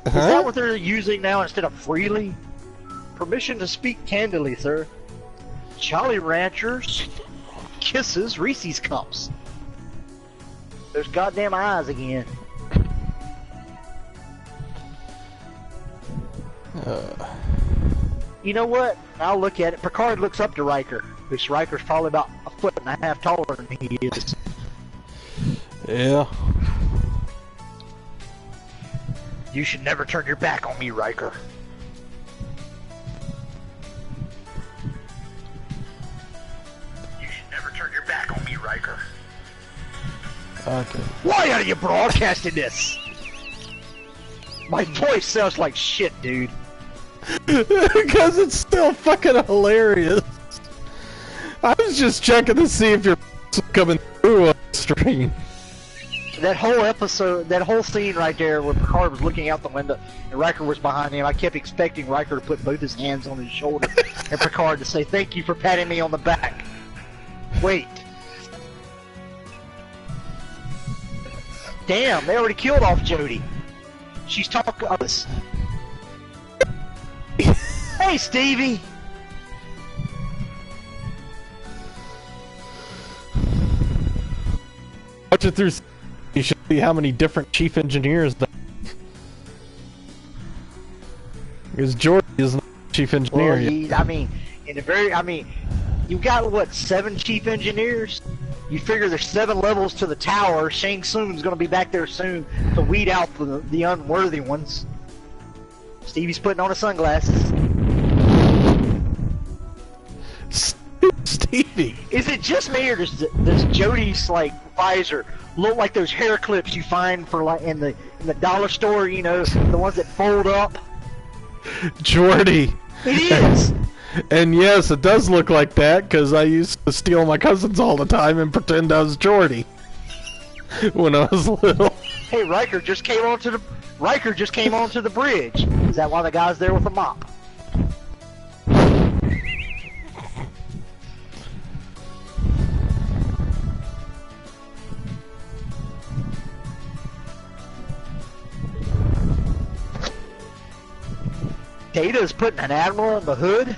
Is that what they're using now instead of freely? Permission to speak candidly, sir. Jolly Ranchers, Kisses, Reese's Cups. There's goddamn eyes again. You know what? I'll look at it. Picard looks up to Riker, because Riker's probably about 1.5 feet taller than he is. Yeah. You should never turn your back on me, Riker. You should never turn your back on me, Riker. Okay. Why are you broadcasting this? My voice sounds like shit, dude. Because it's still fucking hilarious. I was just checking to see if you're coming through on the stream. That whole episode, that whole scene right there where Picard was looking out the window and Riker was behind him, I kept expecting Riker to put both his hands on his shoulder and Picard to say, "Thank you for patting me on the back." Wait. Damn, they already killed off Jodie. She's talking us. Hey, Stevie! Watch it through. You should see how many different chief engineers there. Because Geordi is not chief engineer Well, yet. I mean, you've got what, 7 chief engineers? You figure there's 7 levels to the tower. Shang Tsung's gonna be back there soon to weed out the unworthy ones. Stevie's putting on his sunglasses. Stevie! Is it just me, or does Jodie's like visor look like those hair clips you find for like in the dollar store? You know, the ones that fold up. Geordi! It is. And yes, it does look like that, because I used to steal my cousins all the time and pretend I was Geordi when I was little. Hey, Riker just came onto the bridge. Is that why the guy's there with a mop? Data's putting an admiral in the hood.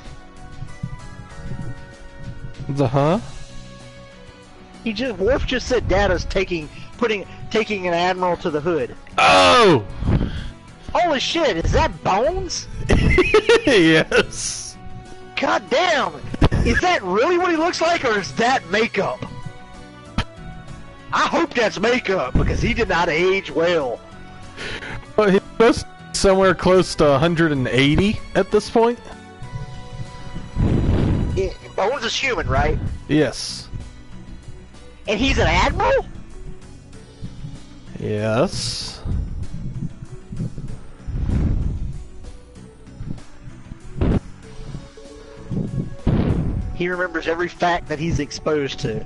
Worf just said Data's taking an admiral to the hood. Oh! Holy shit! Is that Bones? Yes. God damn! Is that really what he looks like, or is that makeup? I hope that's makeup because he did not age well. Well, he's supposed to be somewhere close to 180 at this point. Bones is human, right? Yes. And he's an admiral? Yes. He remembers every fact that he's exposed to.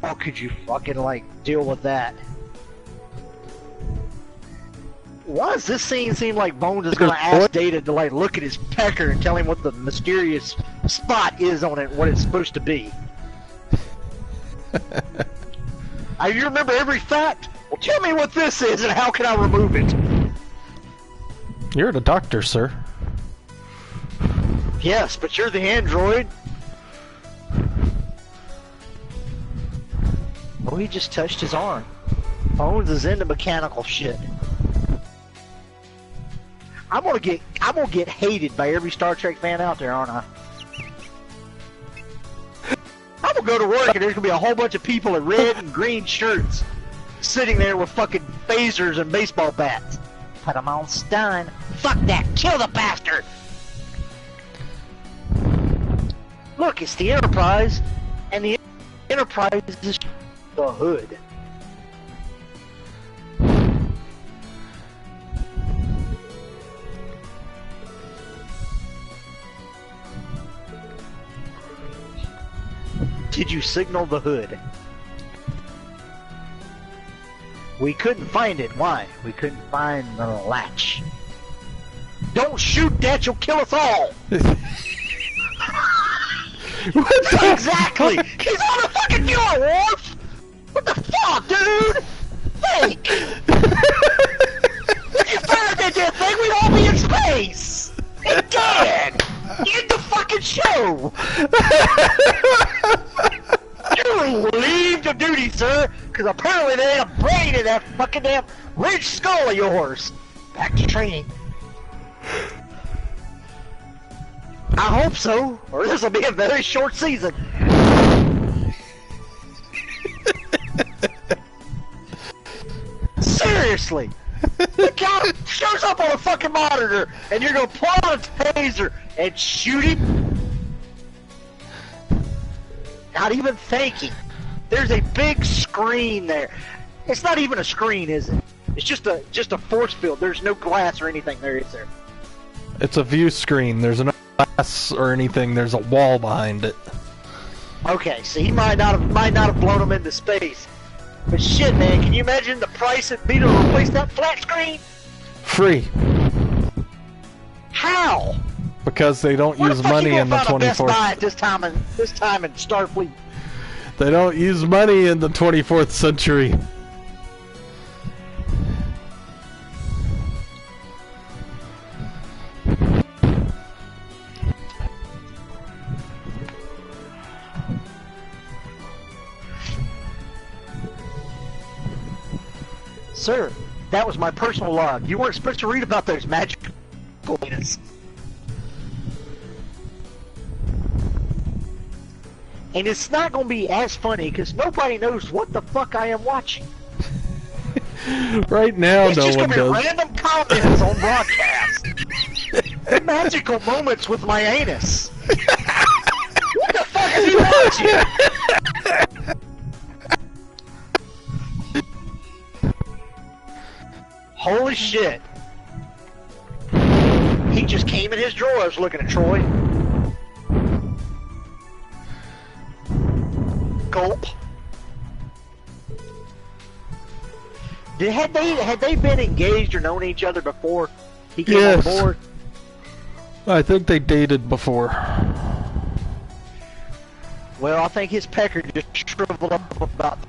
How could you fucking, like, deal with that? Why does this scene seem like Bones is gonna ask Data to, like, look at his pecker and tell him what the mysterious spot is on it, what it's supposed to be? You remember every fact? Well, tell me what this is and how can I remove it? You're the doctor, sir. Yes, but you're the android. Oh, he just touched his arm. Bones is into mechanical shit. I'm gonna get hated by every Star Trek fan out there, aren't I? I'm gonna go to work and there's gonna be a whole bunch of people in red and green shirts sitting there with fucking phasers and baseball bats. Put them on stun. Fuck that! Kill the bastard! Look, it's the Enterprise, and the Enterprise is the hood. Did you signal the hood? We couldn't find it. Why? We couldn't find the latch. Don't shoot that, you'll kill us all! What the Exactly! He's on the fucking viewer, Worf! What the fuck, dude? Think! show! You relieved of duty, sir, because apparently there ain't a brain in that fucking damn ridge skull of yours. Back to training. I hope so, or this will be a very short season. Seriously! The guy shows up on a fucking monitor, and you're gonna pull out a taser and shoot him? Not even thinking. There's a big screen there. It's not even a screen, is it? It's just a force field. There's no glass or anything there, is there? It's a view screen. There's no glass or anything. There's a wall behind it. Okay, so he might not have blown him into space. But shit, man, can you imagine the price it'd be to replace that flat screen? Free. How? Because they don't use money in the 24th. Best Buy at this time in Starfleet. They don't use money in the 24th century. Sir, that was my personal log. You weren't supposed to read about those magical penis. And it's not going to be as funny because nobody knows what the fuck I am watching. Right now, it's no just one gonna does. Be random comments on broadcast. Magical moments with my anus. What the fuck is he watching? Holy shit. He just came in his drawers looking at Troy. Gulp. Had they been engaged or known each other before he came on board? I think they dated before. Well, I think his pecker just shriveled up about.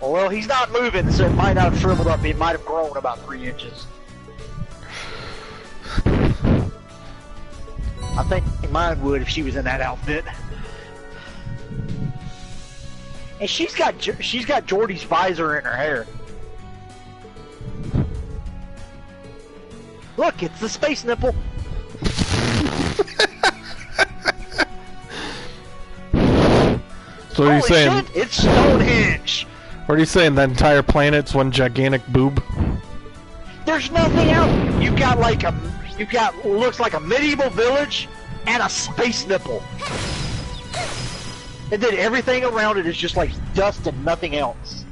Well, he's not moving, so it might not have shriveled up. It might have grown about 3 inches. I think mine would if she was in that outfit. And she's got Geordie's visor in her hair. Look, it's the space nipple. So what are you saying? Shit, it's Stonehenge. What are you saying? The entire planet's one gigantic boob? There's nothing else. You got looks like a medieval village and a space nipple. And then everything around it is just like dust and nothing else.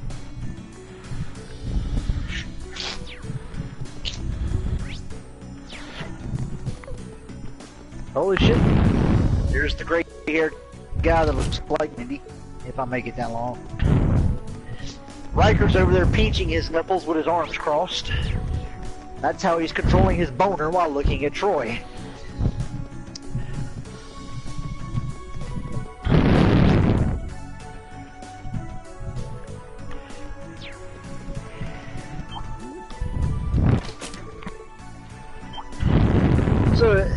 Holy shit. There's the gray-haired guy that looks like Mindy, if I make it that long. Riker's over there pinching his nipples with his arms crossed. That's how he's controlling his boner while looking at Troy. So,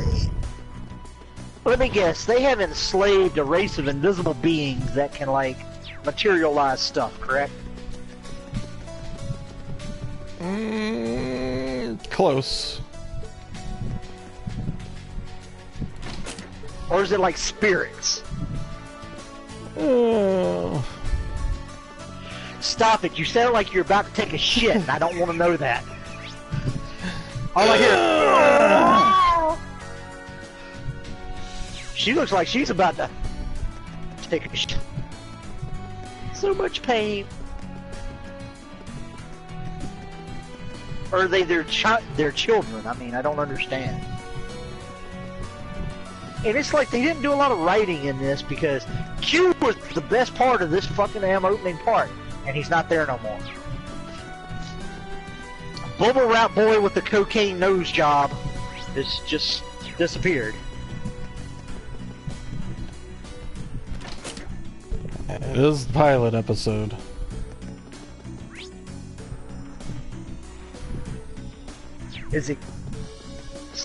let me guess, they have enslaved a race of invisible beings that can, like, materialize stuff, correct? Close. Or is it like spirits? Stop it, you sound like you're about to take a shit, and I don't want to know that. All I hear... She looks like she's about to take a shit. So much pain. Or are they their children? I mean, I don't understand. And it's like they didn't do a lot of writing in this because Q was the best part of this fucking damn opening part, and he's not there no more. Bubble Wrap Boy with the cocaine nose job has just disappeared. It is the pilot episode. Is it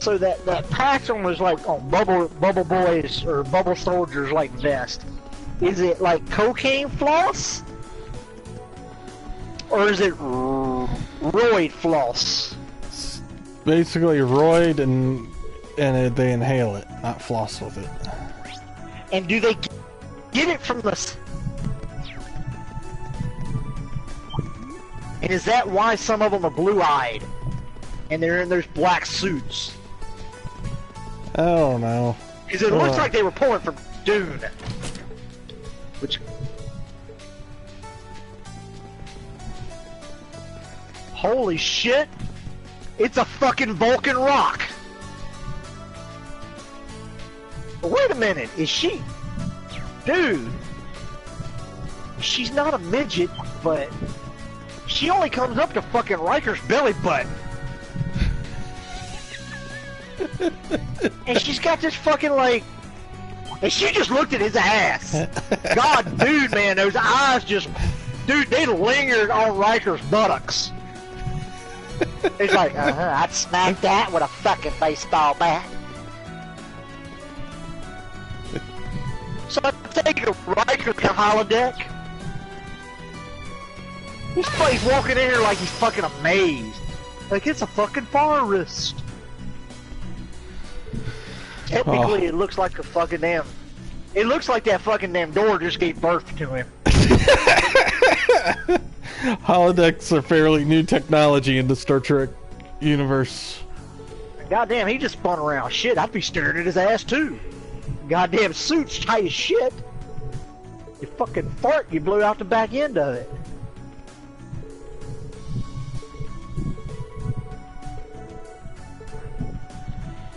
So that pattern was like on Bubble Boys or Bubble Soldiers like vest. Is it like cocaine floss? Or is it roid floss? It's basically roid and they inhale it, not floss with it. And do they get it from the... And is that why some of them are blue-eyed? And they're in those black suits? I don't know. Because it looks like they were pulling from Dune. Which... Holy shit! It's a fucking Vulcan rock! But wait a minute, is she... Dude! She's not a midget, but... She only comes up to fucking Riker's belly button. And she's got this fucking like... And she just looked at his ass. God, dude, man, those eyes just... Dude, they lingered on Riker's buttocks. He's like, I'd smack that with a fucking baseball bat. So I take a Riker to holodeck. He's walking in here like he's fucking amazed. Like it's a fucking forest. Technically, it looks like a fucking damn... It looks like that fucking damn door just gave birth to him. Holodecks are fairly new technology in the Star Trek universe. Goddamn, he just spun around. Shit, I'd be staring at his ass too. Goddamn suit's tight as shit. You fucking fart, you blew out the back end of it.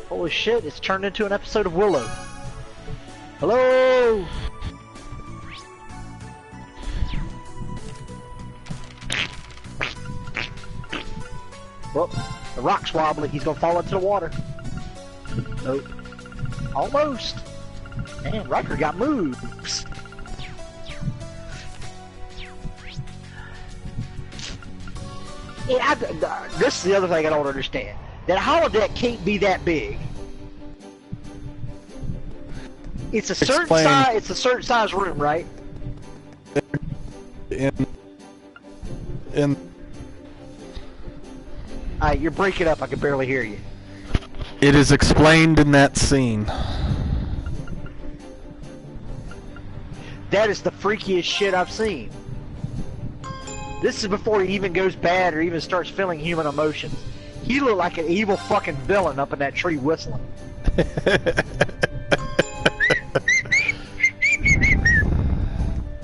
Holy shit, it's turned into an episode of Willow. Hello! Well, the rock's wobbly, he's gonna fall into the water. Nope. Almost. Man, Riker got moves. Yeah, this is the other thing I don't understand. That holodeck can't be that big. It's a certain size. It's a certain size room, right? You're breaking up. I can barely hear you. It is explained in that scene. That is the freakiest shit I've seen. This is before he even goes bad or even starts feeling human emotions. He looked like an evil fucking villain up in that tree whistling.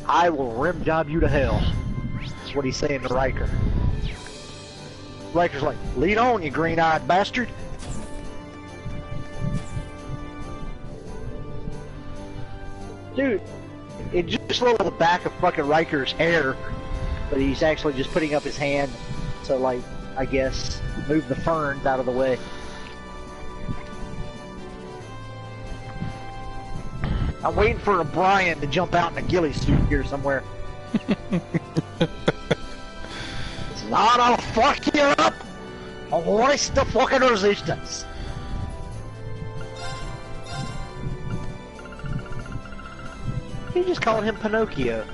I will rim job you to hell. That's what he's saying to Riker. Riker's like, lead on, you green-eyed bastard. Dude, it just looked like the back of fucking Riker's hair, but he's actually just putting up his hand to, like, I guess, move the ferns out of the way. I'm waiting for O'Brien to jump out in a ghillie suit here somewhere. It's not I'll fuck you up! I'll hoist the fucking resistance! He just called him Pinocchio.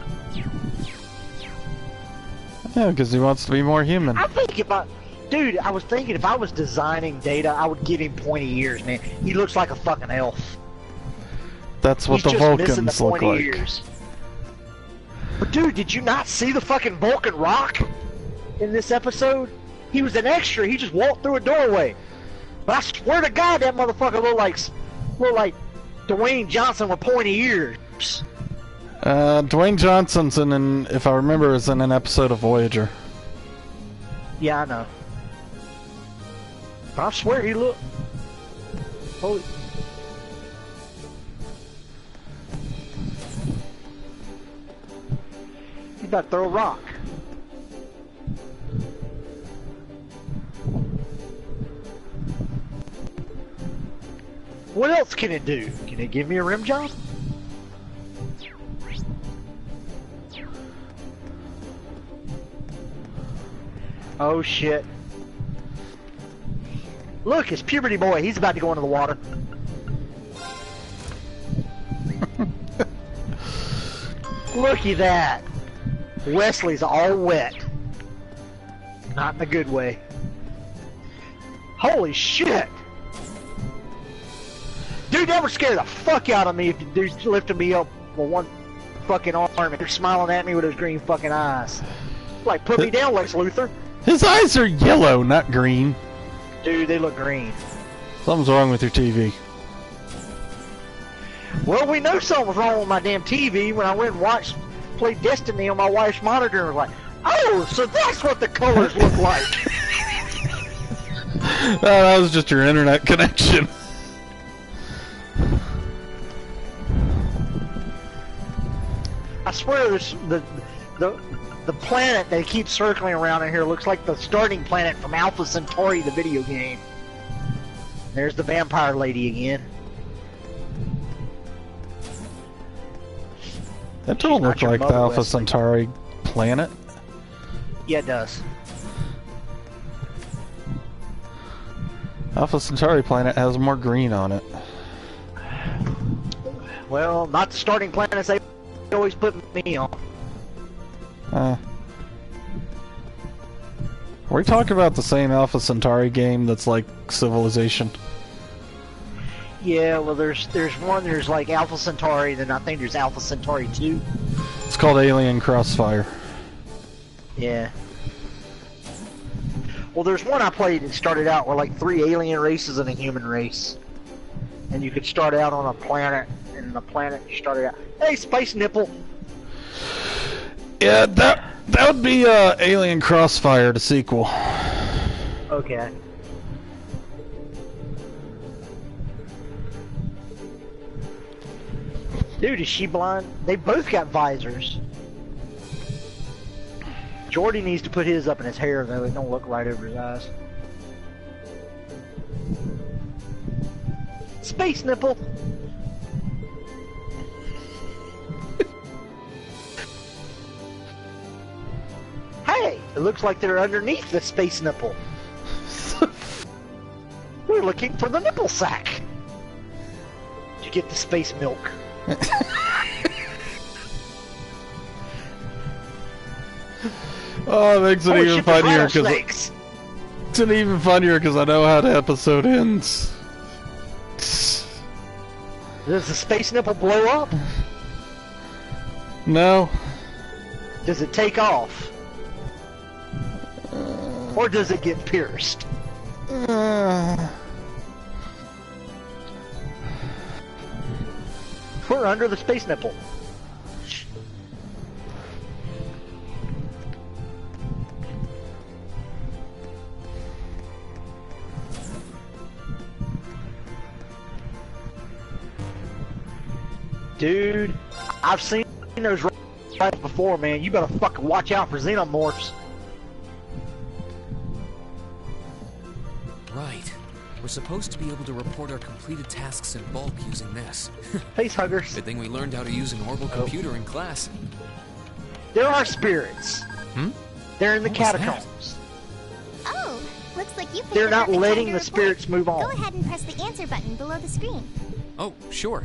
Yeah, because he wants to be more human. I think if I... Dude, I was thinking if I was designing Data, I would give him pointy ears, man. He looks like a fucking elf. That's what the Vulcans look like. Ears. But dude, did you not see the fucking Vulcan rock in this episode? He was an extra. He just walked through a doorway. But I swear to God, that motherfucker looked like Dwayne Johnson with pointy ears. Dwayne Johnson's if I remember, is in an episode of Voyager. Yeah, I know. But I swear he looked... Holy... He's about to throw a rock. What else can it do? Can it give me a rim job? Oh shit. Look, it's Puberty Boy. He's about to go into the water. Looky that. Wesley's all wet. Not in a good way. Holy shit! Dude, that would scare the fuck out of me if the dude's lifting me up with one fucking arm and they're smiling at me with his green fucking eyes. Like, put me down, Lex Luthor. His eyes are yellow, not green. Dude, they look green. Something's wrong with your TV. Well, we know something was wrong with my damn TV when I went and played Destiny on my wife's monitor and was like, oh, so that's what the colors look like. Oh, that was just your internet connection. I swear this, the planet that keeps circling around in here looks like the starting planet from Alpha Centauri, the video game. There's the vampire lady again. That don't look like the Alpha Centauri planet. Yeah, it does. Alpha Centauri planet has more green on it. Well, not the starting planets they always put me on. Are we talking about the same Alpha Centauri game that's like Civilization? Yeah, well, there's one. There's like Alpha Centauri, then I think there's Alpha Centauri 2. It's called Alien Crossfire. Yeah. Well, there's one I played that started out with like 3 alien races and a human race, and you could start out on a planet, and the planet you started out. Hey, Space Nipple. Yeah, that would be Alien Crossfire, the sequel. Okay. Dude, is she blind? They both got visors. Jordy needs to put his up in his hair, though. It don't look right over his eyes. Space Nipple! Hey! It looks like they're underneath the Space Nipple. We're looking for the nipple sack. Did you get the space milk? Oh, it makes it even funnier because it's even funnier because I know how the episode ends. Does the space nipple blow up? No. Does it take off? Or does it get pierced? We're under the space nipple. Dude, I've seen those right before, man. You better fucking watch out for xenomorphs. Right. We're supposed to be able to report our completed tasks in bulk using this. Face huggers. Good thing we learned how to use an orbital computer in class. There are spirits. Hmm? They're in the What was that? catacombs. Oh, looks like you picked They're the not perfect letting time the to spirits report. move on. Go ahead and press the answer button below the screen. Oh, sure.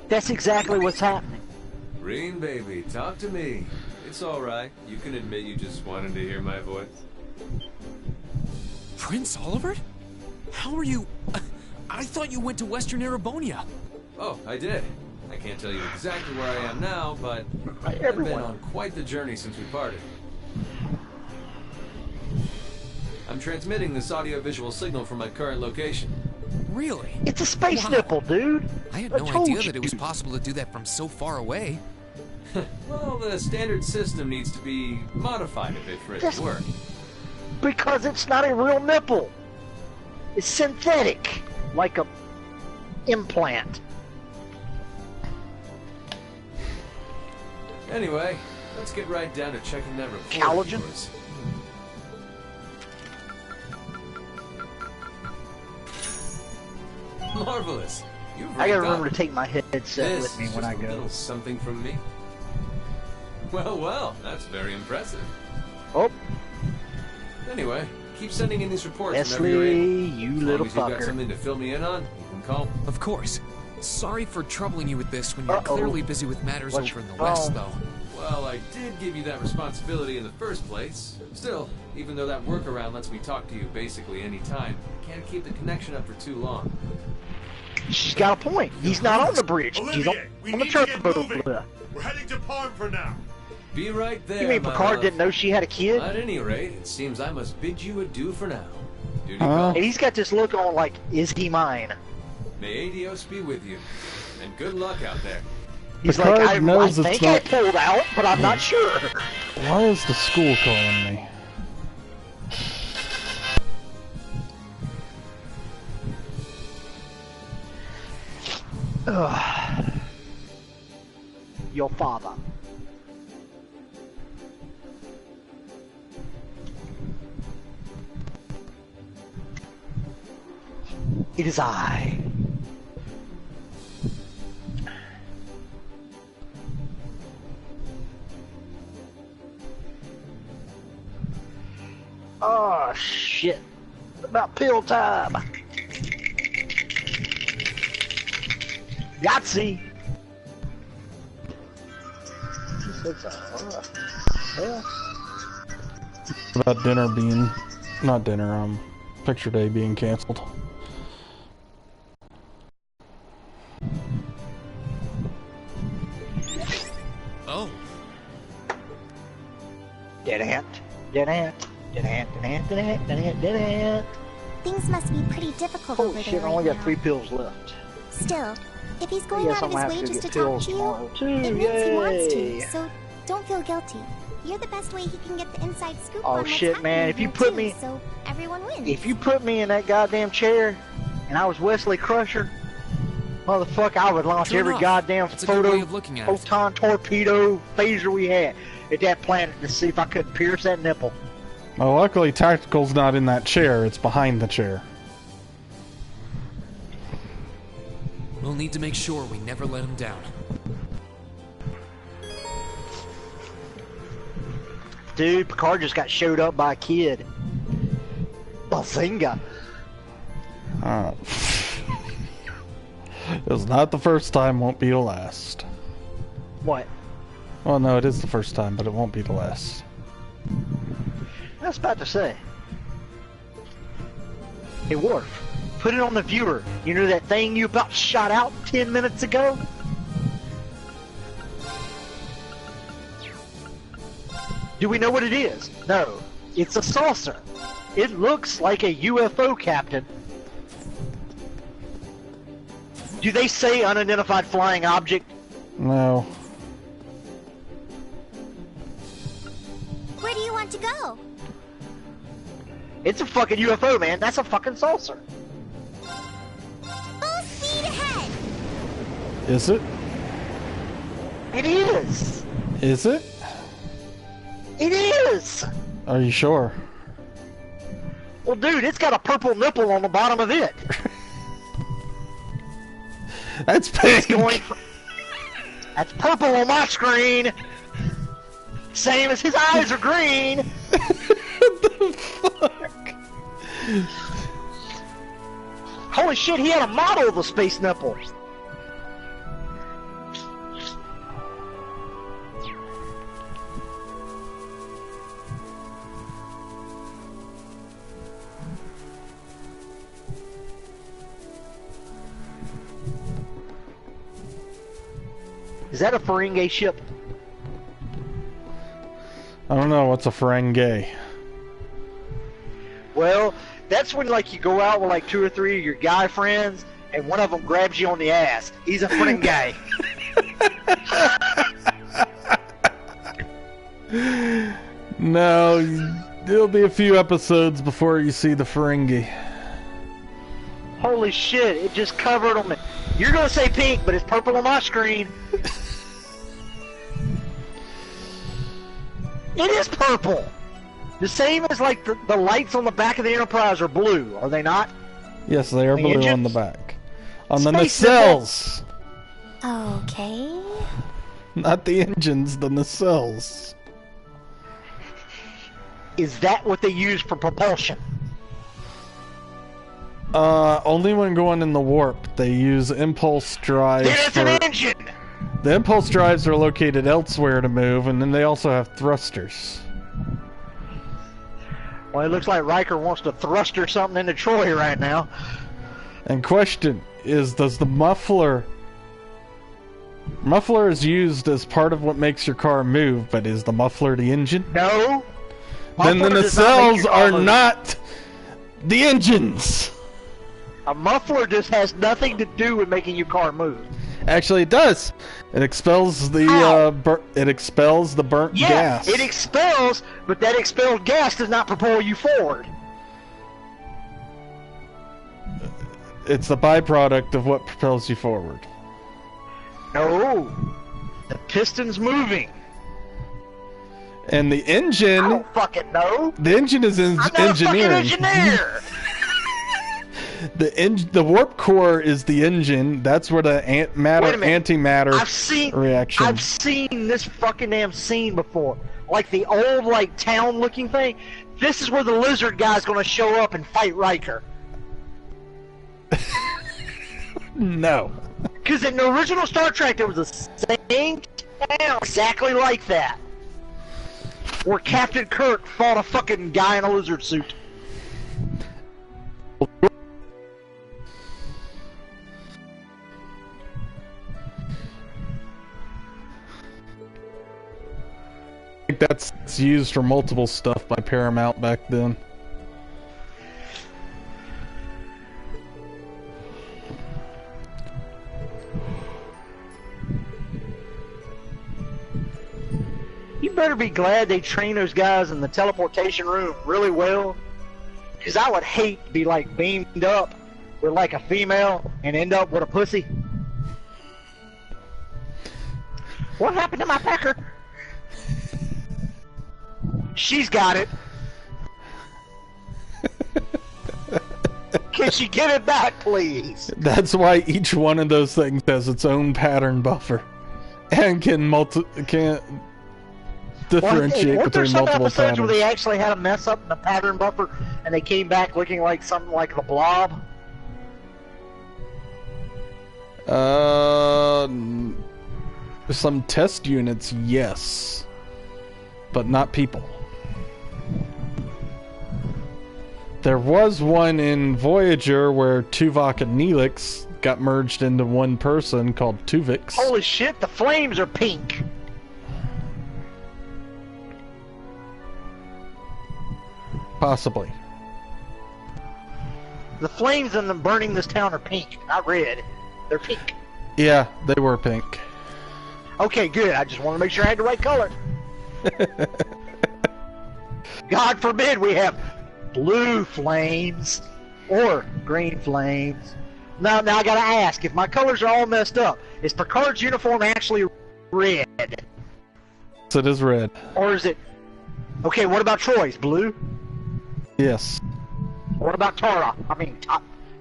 That's exactly what's happening. Green baby, talk to me. It's alright. You can admit you just wanted to hear my voice. Prince Olivert? How are you... I thought you went to Western Erebonia. Oh, I did. I can't tell you exactly where I am now, but I've been Everyone. on quite the journey since we parted. I'm transmitting this audio-visual signal from my current location. Really? It's a space Wow. nipple, dude. I had I no told idea you. that it was possible to do that from so far away. Well, the standard system needs to be modified a bit for it Yes. to work. Because it's not a real nipple. It's synthetic. Like a implant. Anyway, let's get right down to checking that report Collagen? of yours. Marvelous. You've I gotta ranked remember up. to take my headset This with me is when just I a go. little something from me. Well, well, that's very impressive. Oh, Anyway, keep sending in these reports whenever you're Leslie, able. you As little long as you've got fucker. something to fill me in on, you can call. Of course. Sorry for troubling you with this when you're Uh-oh. clearly busy with matters What's over in the wrong? West, though. Well, I did give you that responsibility in the first place. Still, even though that workaround lets me talk to you basically any time, I can't keep the connection up for too long. She's got a point. He's not on the bridge. He's Olivier, we on the need to get turbo moving. boat. We're heading to Parm for now. Be right there, You mean my Picard love. didn't know she had a kid? At any rate, it seems I must bid you adieu for now. Duty Huh? call. And he's got this look on like, is he mine? May Adios be with you. And good luck out there. He's Picard like, I knows it's think not- I pulled out, but I'm not sure. Why is the school calling me? Ugh. Your father. It is I. Oh shit. About pill time. Yahtzee. Hell. About dinner being, not dinner, picture day being canceled. Oh, Dead ant. Dead ant. Dead ant. Dead ant. Dead ant. Dead ant. Dead ant. Things must be pretty difficult over Holy there shit! I right only got now. 3 pills left. Still, if he's going Yes, out of I'm his gonna have way to just to get talk pills to you, tomorrow too. it means he wants to. Yay! So don't feel guilty. You're the best way he can get the inside scoop Oh, on what's shit, happening man, if you here, put too, me- so everyone wins. If you put me in that goddamn chair, and I was Wesley Crusher, motherfucker, I would launch True every enough. goddamn That's a good way photo, of looking at it. photon torpedo, phaser we had at that planet to see if I couldn't pierce that nipple. Well, luckily Tactical's not in that chair, it's behind the chair. we'll need to make sure we never let him down. Dude, Picard just got showed up by a kid. Bazinga. It was not the first time, won't be the last. What? Well, no, it is the first time, but it won't be the last. I was about to say. Hey, Worf, put it on the viewer. You know that thing you about shot out 10 minutes ago? Do we know what it is? No. It's a saucer. It looks like a UFO, Captain. Do they say unidentified flying object? No. Where do you want to go? It's a fucking UFO, man. That's a fucking saucer. Full speed ahead! Is it? It is. Is it? It is. Are you sure? Well, dude, it's got a purple nipple on the bottom of it. That's It's pink! going for... That's purple on my screen. Same as his eyes are green. What the fuck? Holy shit, he had a model of the space nipple. Is that a Ferengi ship? I don't know, what's a Ferengi? Well, that's when like you go out with like 2 or 3 of your guy friends, and one of them grabs you on the ass. He's a Ferengi. No, there'll be a few episodes before you see the Ferengi. Holy shit! It just covered on me. You're gonna say pink, but it's purple on my screen. It is purple. The same as like the lights on the back of the Enterprise are blue, are they not? Yes, they are The blue on engines? the back. On the Space nacelles! Okay. Not the engines, the nacelles. Is that what they use for propulsion? Only when going in the warp. They use impulse drives. Then it's an engine! The impulse drives are located elsewhere to move, and then they also have thrusters. Well, it looks like Riker wants to thruster something into Troy right now. And question is, does the muffler is used as part of what makes your car move, but is the muffler the engine? No. Then the Muffler does not make nacelles your car are move. not the engines. A muffler just has nothing to do with making your car move. Actually, it does. It expels the How? it expels the burnt Yeah, gas. it expels, but that expelled gas does not propel you forward. It's the byproduct of what propels you forward. No. The piston's moving. And the I engine, don't fucking know. the engine is I'm not engineering. a fucking engineer. The warp core is the engine. That's where the Wait a matter minute. antimatter reaction. I've seen this fucking damn scene before. Like the old, like, town-looking thing. This is where the lizard guy's gonna show up and fight Riker. No. Because in the original Star Trek, there was a same town exactly like that. Where Captain Kirk fought a fucking guy in a lizard suit. I think that's used for multiple stuff by Paramount back then. You better be glad they train those guys in the teleportation room really well. Because I would hate to be, like, beamed up with, like, a female and end up with a pussy. What happened to my pecker? She's got it. Can she get it back, please? That's why each one of those things has its own pattern buffer, and can differentiate Weren't there between some multiple episodes patterns. where they actually had a mess up in the pattern buffer and they came back looking like something like the Blob? Some test units, yes, but not people. There was one in Voyager where Tuvok and Neelix got merged into one person called Tuvix. Holy shit, the flames are pink! Possibly. The flames in them burning this town are pink, not red. They're pink. Yeah, they were pink. Okay, good. I just want to make sure I had the right color. God forbid we have blue flames or green flames. Now I gotta ask, if my colors are all messed up, is Picard's uniform actually red? So it is red. Or is it... Okay, what about Troy's? Blue? Yes. What about Tara? I mean,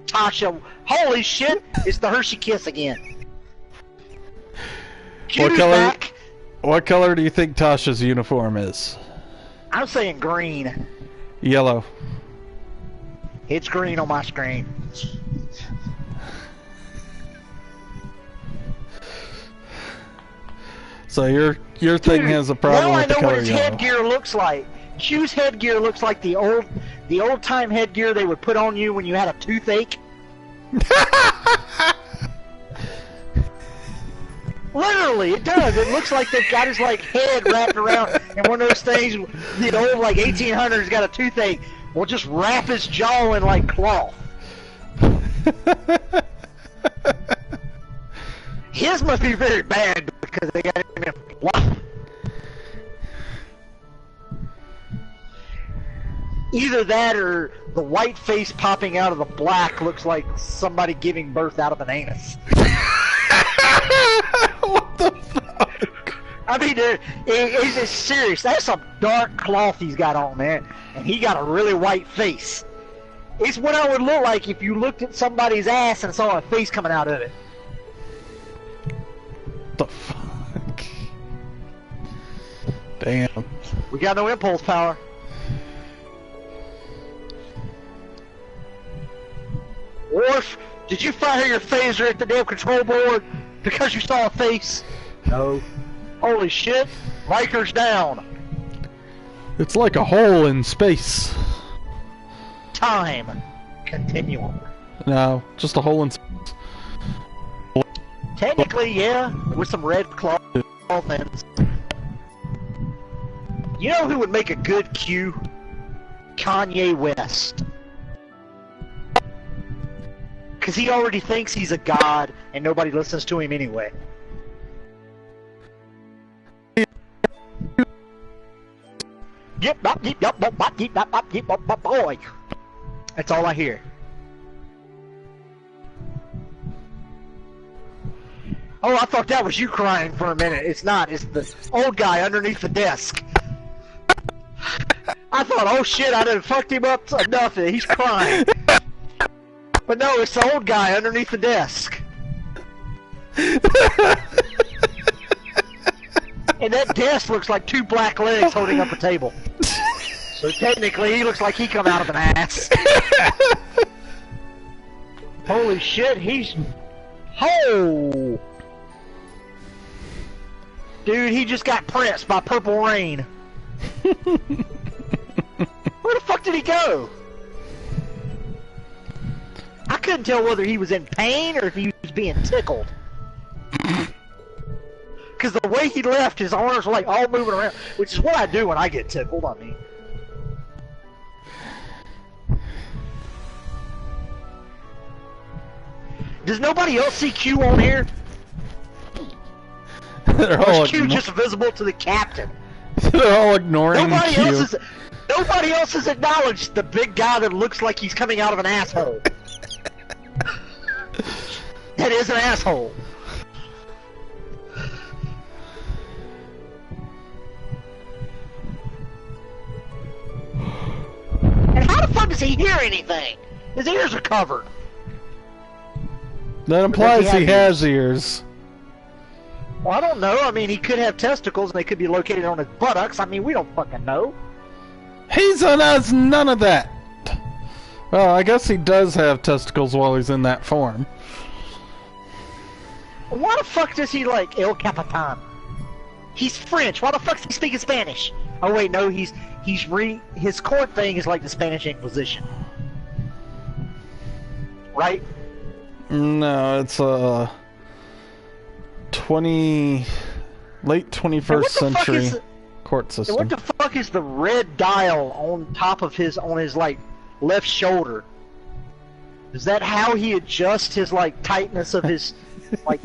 Tasha. Holy shit! It's the Hershey Kiss again. What Q's color? back. What color do you think Tasha's uniform is? I'm saying green. Yellow. It's green on my screen. So your thing has a problem now with the I know color what his yellow. headgear looks like. Q's headgear looks like the old time headgear they would put on you when you had a toothache. Literally, it does. It looks like they've got his like head wrapped around in one of those things. The old like 1800s got a toothache. We'll just wrap his jaw in like cloth. His must be very bad because they got him in black. Either that or the white face popping out of the black looks like somebody giving birth out of an anus. What the fuck? I mean, it's serious. That's some dark cloth he's got on, man. And he got a really white face. It's what I would look like if you looked at somebody's ass and saw a face coming out of it. What the fuck? Damn. We got no impulse power. Worf, did you fire your phaser at the damn control board because you saw a face? No. Holy shit, Riker's down. It's like a hole in space. Time. Continuum. No, just a hole in space. Technically, yeah, with some red claw things. You know who would make a good Q? Kanye West. Because he already thinks he's a god, and nobody listens to him anyway. Boy. That's all I hear. Oh, I thought that was you crying for a minute. It's not. It's the old guy underneath the desk. I thought, oh shit, I done fucked him up enough that he's crying. But no, it's the old guy underneath the desk. And that desk looks like two black legs holding up a table. So technically, he looks like he come out of an ass. Holy shit, he's... Ho! Dude, he just got pranced by Purple Rain. Where the fuck did he go? I couldn't tell whether he was in pain or if he was being tickled. Because the way he left, his arms were like all moving around, which is what I do when I get tickled, I mean. Does nobody else see Q on here? They're Or all is Q just visible to the captain? They're all ignoring Nobody Q. else has acknowledged the big guy that looks like he's coming out of an asshole. That is an asshole. And how the fuck does he hear anything? His ears are covered. That implies he has ears. Well, I don't know. I mean, he could have testicles and they could be located on his buttocks. I mean, we don't fucking know. He's has none of that. Well, I guess he does have testicles while he's in that form. Why the fuck does he like El Capitan? He's French. Why the fuck is he speaking Spanish? Oh wait, no, his court thing is like the Spanish Inquisition, right? No, it's late 21st century court system. What the fuck is the red dial on top of his like left shoulder? Is that how he adjusts his like tightness of his like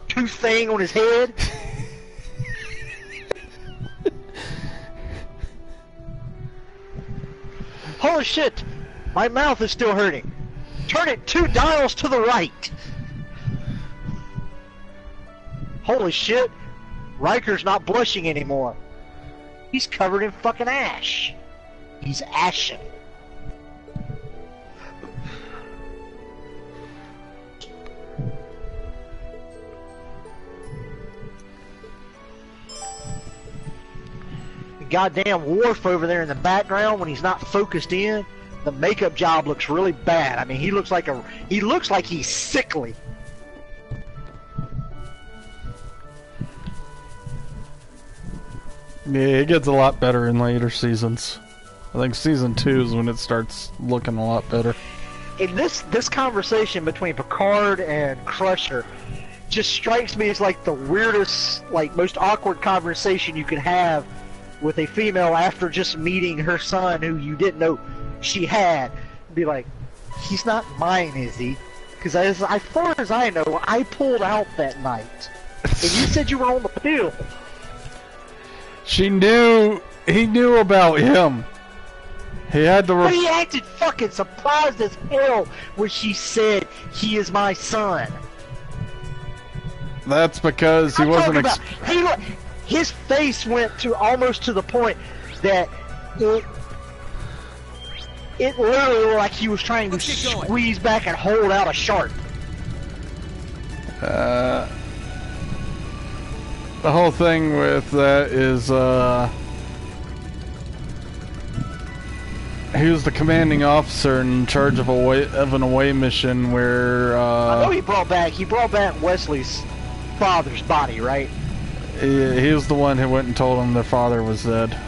tooth thing on his head? Holy shit! My mouth is still hurting. Turn it 2 dials to the right. Holy shit! Riker's not blushing anymore. He's covered in fucking ash. He's ashen. The goddamn Worf over there in the background, when he's not focused in, the makeup job looks really bad. I mean, he looks like he's sickly. Yeah, it gets a lot better in later seasons. I think season 2 is when it starts looking a lot better. And this conversation between Picard and Crusher just strikes me as like the weirdest, like most awkward conversation you could have with a female after just meeting her son who you didn't know she had. Be like, he's not mine, is he? Because as far as I know, I pulled out that night. And you said you were on the field. He knew about him. He had the. But he acted fucking surprised as hell when she said, "He is my son." That's because he wasn't. His face went to almost to the point that it literally looked like he was trying to squeeze back and hold out a shark. The whole thing with that is He was the commanding officer in charge of an away mission where I know he brought back Wesley's father's body, right? he was the one who went and told him their father was dead.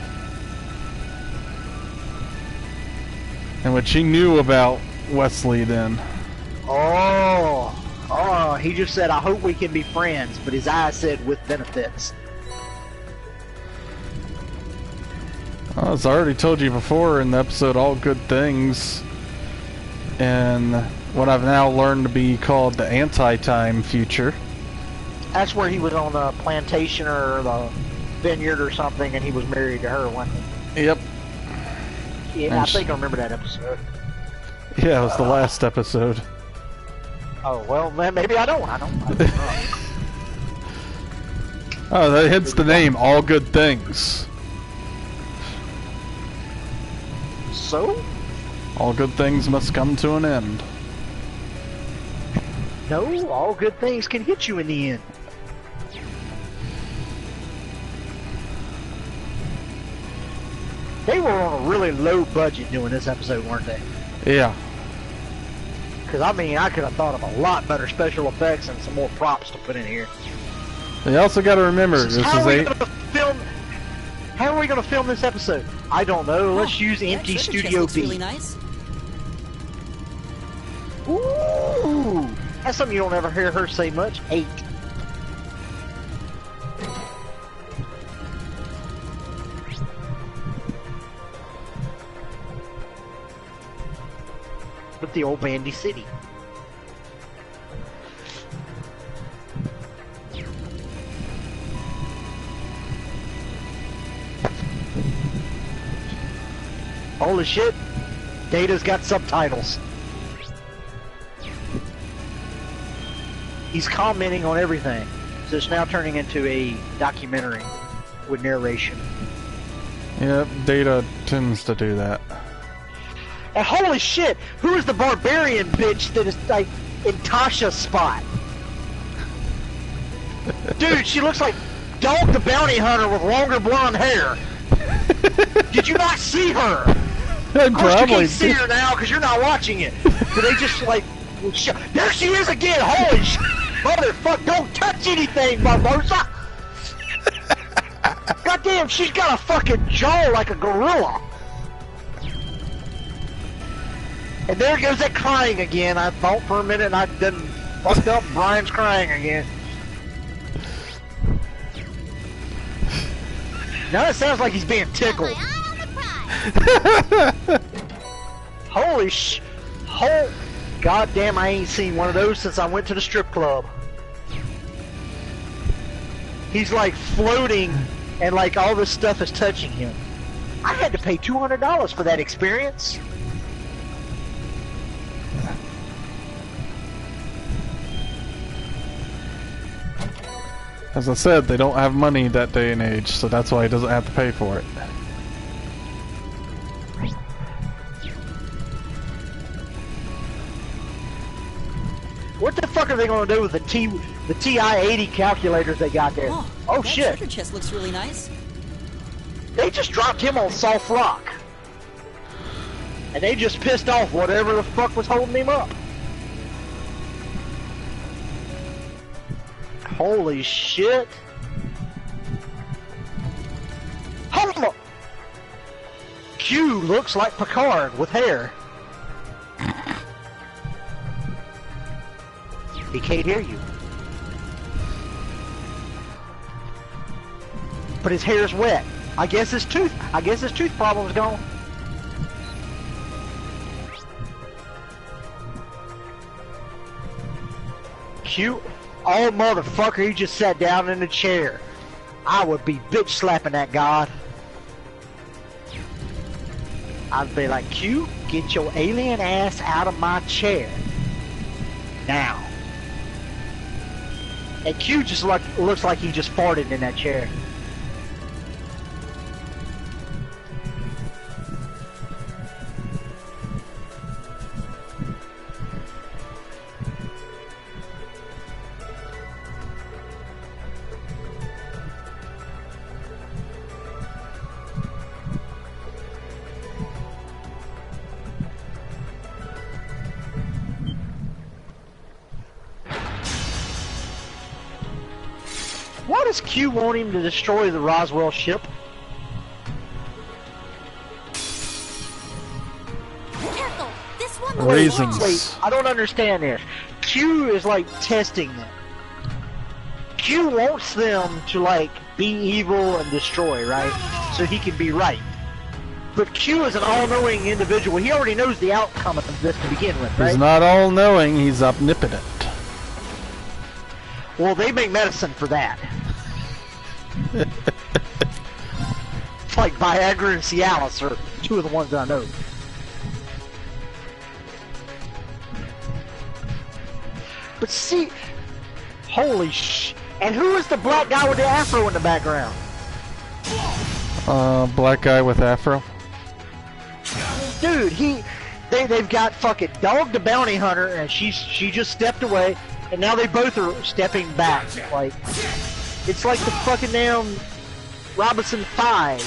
And which he knew about Wesley then. Oh, he just said, I hope we can be friends, but his eyes said with benefits. As I already told you before in the episode All Good Things, and what I've now learned to be called the anti-time future. That's where he was on the plantation or the vineyard or something, and he was married to her, wasn't he? Yep. Yeah, I think I remember that episode. Yeah, it was the last episode. Oh, well, maybe I don't. Oh, that hits the name, All Good Things. So? All good things must come to an end. No, all good things can hit you in the end. They were on a really low budget doing this episode, weren't they? Yeah. Because, I mean, I could have thought of a lot better special effects and some more props to put in here. You also got to remember, this is How are we going to film this episode? I don't know. Let's use empty that treasure chest Studio looks B. really nice. Ooh, that's something you don't ever hear her say much. 8. With the old Bandy City. Holy shit, Data's got subtitles. He's commenting on everything. So it's now turning into a documentary with narration. Yep, Data tends to do that. And holy shit, who is the barbarian bitch that is like in Tasha's spot? Dude, she looks like Dog the Bounty Hunter with longer blonde hair. Did you not see her? Of course you can't see her now because you're not watching it. So they just like, there she is again. Holy shit, motherfucker! Don't touch anything, Barbosa. Goddamn, she's got a fucking jaw like a gorilla. And there goes that crying again. I thought for a minute and I done fucked up. Brian's crying again. Now it sounds like he's being tickled. Holy sh... Goddamn, I ain't seen one of those since I went to the strip club. He's like floating and like all this stuff is touching him. I had to pay $200 for that experience. As I said, they don't have money that day and age, so that's why he doesn't have to pay for it. What the fuck are they gonna do with the TI-80 calculators they got there? Oh that shit! treasure chest looks really nice. They just dropped him on soft rock, and they just pissed off whatever the fuck was holding him up. Holy shit! Hold on! Q looks like Picard with hair. He can't hear you. But his hair's wet. I guess his tooth problem's gone. Q, oh motherfucker, he just sat down in a chair. I would be bitch slapping that god. I'd be like, Q, get your alien ass out of my chair. Now. And Q just looks like he just farted in that chair. does Q want him to destroy the Roswell ship? Careful! This one Raisins. Wait, I don't understand this. Q is like testing them. Q wants them to like be evil and destroy, right? So he can be right. But Q is an all-knowing individual. He already knows the outcome of this to begin with, right? He's not all-knowing, he's omnipotent. Well, they make medicine for that. It's like Viagra and Cialis are two of the ones that I know. But see, holy sh! And who is the black guy with the afro in the background? Black guy with afro. Dude, they've got fucking Dog the Bounty Hunter, and she just stepped away, and now they both are stepping back. Like, it's like the fucking damn Robinson 5.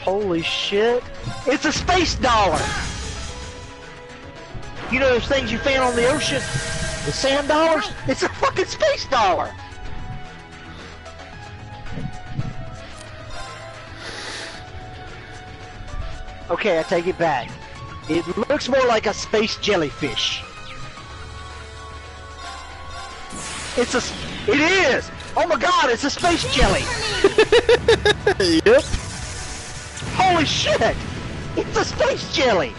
Holy shit! It's a space dollar. You know those things you found on the ocean, the sand dollars? It's a fucking space dollar. Okay, I take it back. It looks more like a space jellyfish. It is! Oh my god, it's a space jelly! Yep. Holy shit! It's a space jelly!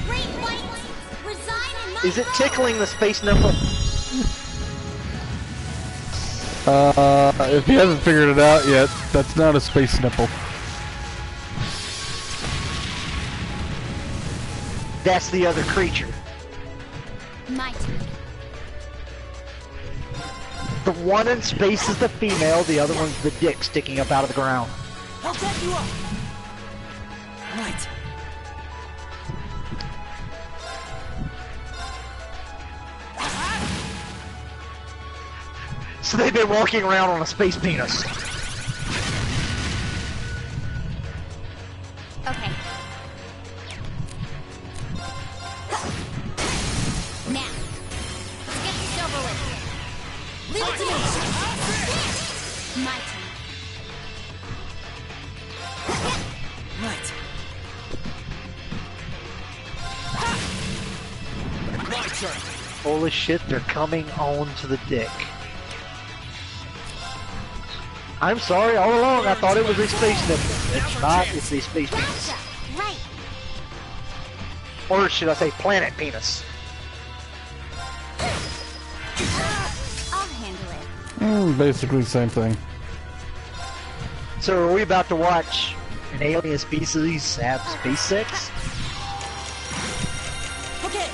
Great whites reside in my Is it tickling the space nipple? If you haven't figured it out yet, that's not a space nipple. That's the other creature. My turn. The one in space is the female, the other one's the dick sticking up out of the ground. I'll back you up. Right. So they've been walking around on a space penis. Okay. Now, let's get this over with. Leave it to me. My turn. Right. My turn. Holy shit, they're coming on to the dick. I'm sorry, all along I thought it was a space nipple. It's not, it's a space penis. Gotcha. Right. Or should I say planet penis? I'll handle it. Basically the same thing. So are we about to watch an alien species have space sex? Okay.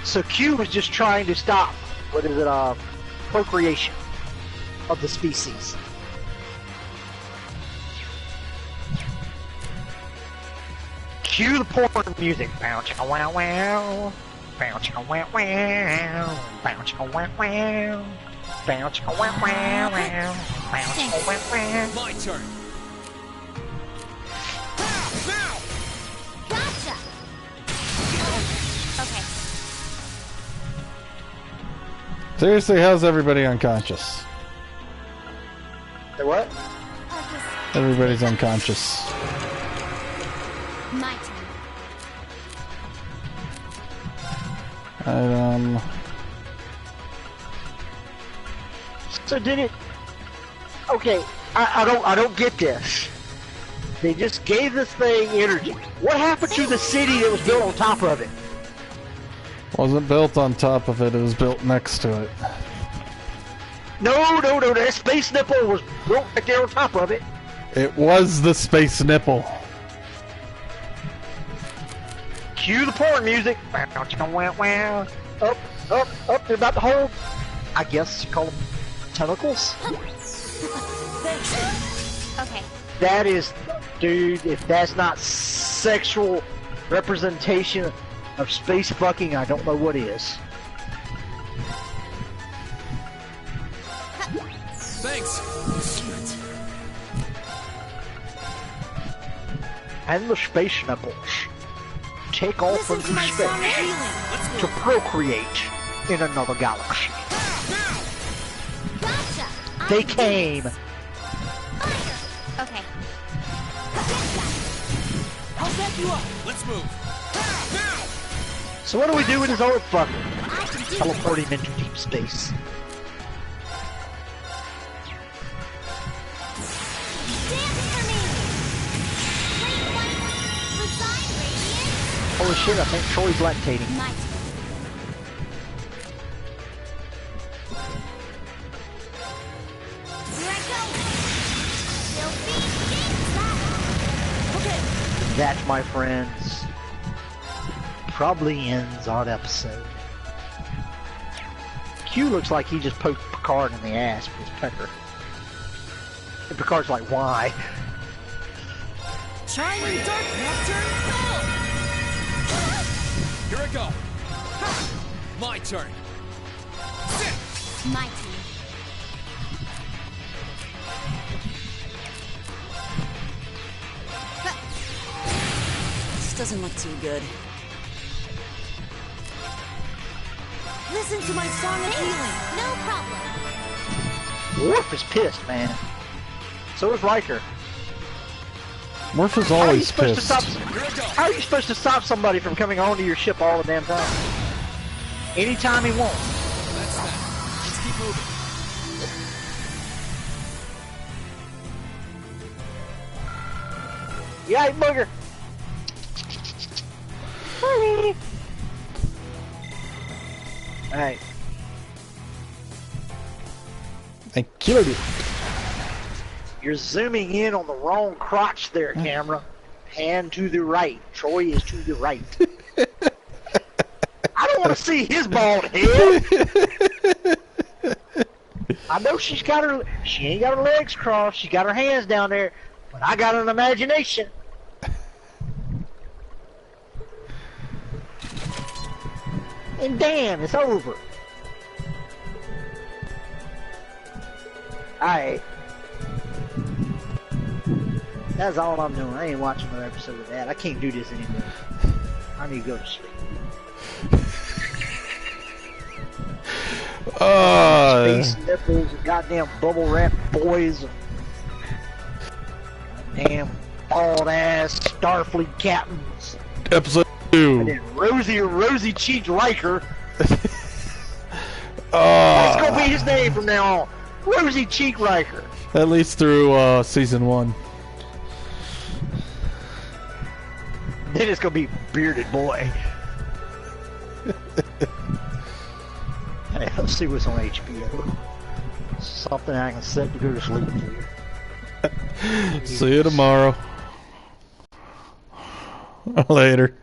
So Q was just trying to stop, what is it, procreation of the species. Cue the porn music. Bow chicka wow wow. Bow chicka wow wow. Bow chicka wow wow. Bow chicka wow wow wow. Bow chicka wow wow. My turn. Now. Gotcha. Okay. Seriously, how's everybody unconscious? The what? Everybody's unconscious. My turn. So did it? Okay, I don't get this. They just gave this thing energy. What happened to the city that was built on top of it? Wasn't built on top of it, it was built next to it. No, that space nipple was built right there on top of it. It was the space nipple. Cue the porn music. Up, they're about to hold, I guess, call them tentacles. Okay. That is, dude, if that's not sexual representation of space fucking, I don't know what is. Thanks. Shit. And the space nipples take off Listen into to my song of space. healing. Let's to procreate in another galaxy. Gotcha. They came. Fire. Okay. I'll back you up. Let's move. So what do we do with this old fucker? I can do Teleport him into deep space. Dance for me. Great white. Resign, Radiant. Holy shit, I think Troy's lactating. My turn. Here I go. Still beat Okay. That, my friends, probably ends our episode. Q looks like he just poked Picard in the ass with his pecker. And Picard's like, why? Shining Dark Nocturne, go! Here I go. Ha! My turn. Sit. My turn. This doesn't look too good. Listen to my song of healing. No problem. Worf is pissed, man. So is Riker. Worf is How are you always supposed pissed. to stop? How are you supposed to stop somebody from coming onto your ship all the damn time? Anytime he wants. That's that. Let's keep moving. Yeah, you booger. Alright. I killed it. You're zooming in on the wrong crotch there, camera. Hand to the right. Troy is to the right. I don't want to see his bald head. I know she ain't got her legs crossed. She got her hands down there. But I got an imagination. And damn, it's over. Alright. That's all I'm doing. I ain't watching another episode of that. I can't do this anymore. I need to go to sleep. Space nipples and goddamn bubble wrap boys. Damn bald ass Starfleet captains. Episode And 2. then rosy cheeked Riker. That's gonna be his name from now on. Rosy cheek Riker. At least through season 1. Then it's gonna be bearded boy. Hey, let's see what's on HBO. Something I can set to go to sleep to. See you tomorrow. Later.